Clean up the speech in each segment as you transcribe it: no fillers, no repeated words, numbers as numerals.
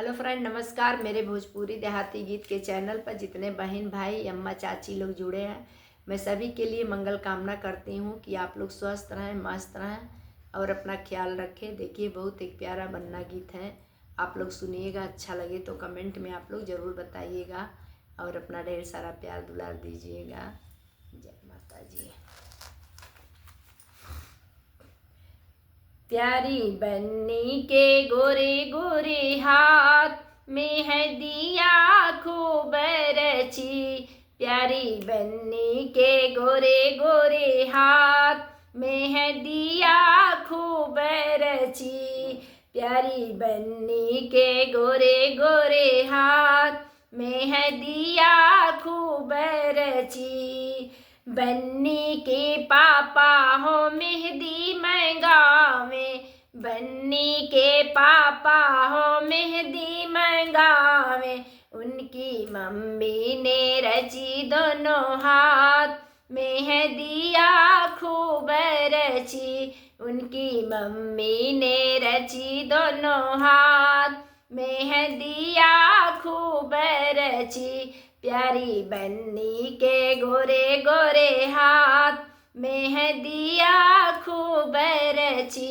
Hello friend, नमस्कार। मेरे भोजपुरी देहाती गीत के चैनल पर जितने बहन भाई अम्मा चाची लोग जुड़े हैं, मैं सभी के लिए मंगल कामना करती हूँ कि आप लोग स्वस्थ रहें, मस्त रहें और अपना ख्याल रखें। देखिए, बहुत एक प्यारा बन्ना गीत है, आप लोग सुनिएगा। अच्छा लगे तो कमेंट में आप लोग ज़रूर बताइएगा और अपना ढेर सारा प्यार दुलार दीजिएगा। जय माता जी। प्यारी बन्नी के गोरे गोरे हाथ में है दिया खूब रची। प्यारी बन्नी के गोरे गोरे हाथ में है दिया खूब रची। प्यारी बन्नी के गोरे गोरे हाथ में है दिया खूब रची। बन्नी के पापा हो मेहंदी मंगावे, बन्नी के पापा हो मेहंदी मंगावे। उनकी मम्मी ने रची दोनों हाथ मेहंदिया खूब रची। उनकी मम्मी ने रची दोनों हाथ मेहंदिया खूब रची। प्यारी बन्नी के गोरे गोरे हाथ मेहंदिया खूब रची।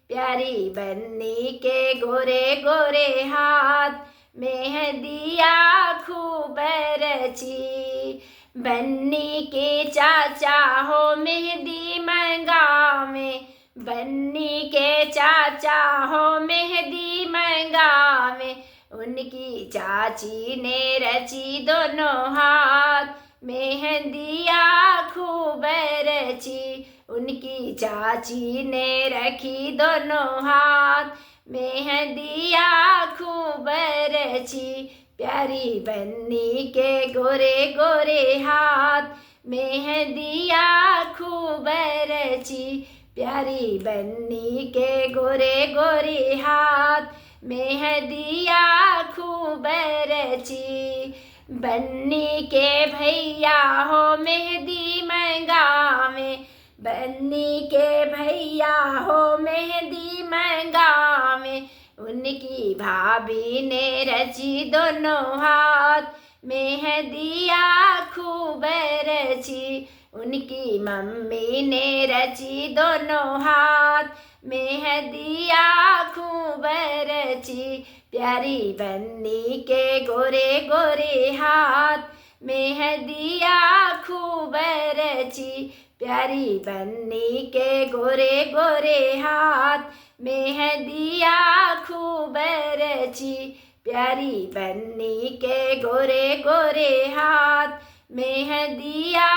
प्यारी बन्नी के गोरे गोरे हाथ मेहंदिया खूब रची। बन्नी के चाचा हो मेहंदी मंगावे, बन्नी के चाचा हो मेहंदी मंगावे। उनकी चाची ने रची दोनों हाथ मेहंदिया खूब रची। उनकी चाची ने रखी दोनों हाथ मेहंदिया खूब रची। प्यारी बन्नी के गोरे गोरे हाथ मेहंदिया खूब रची। प्यारी बन्नी के गोरे गोरे हाथ मेहंदिया खूब रची। बन्नी के भैया हो मेहंदी मंगावे, बन्नी के भैया हो मेहंदी मंगावे। उनकी भाभी ने रची दोनों हाथ मेहंदिया खूब रची। उनकी मम्मी ने रची दोनों हाथ मेहंदिया खूब रची। प्यारी बन्नी के गोरे गोरे हाथ मेहंदिया खूब रची। प्यारी बन्नी के गोरे गोरे हाथ मेहंदिया खूब रची। प्यारी बन्नी के गोरे गोरे हाथ मेहंदिया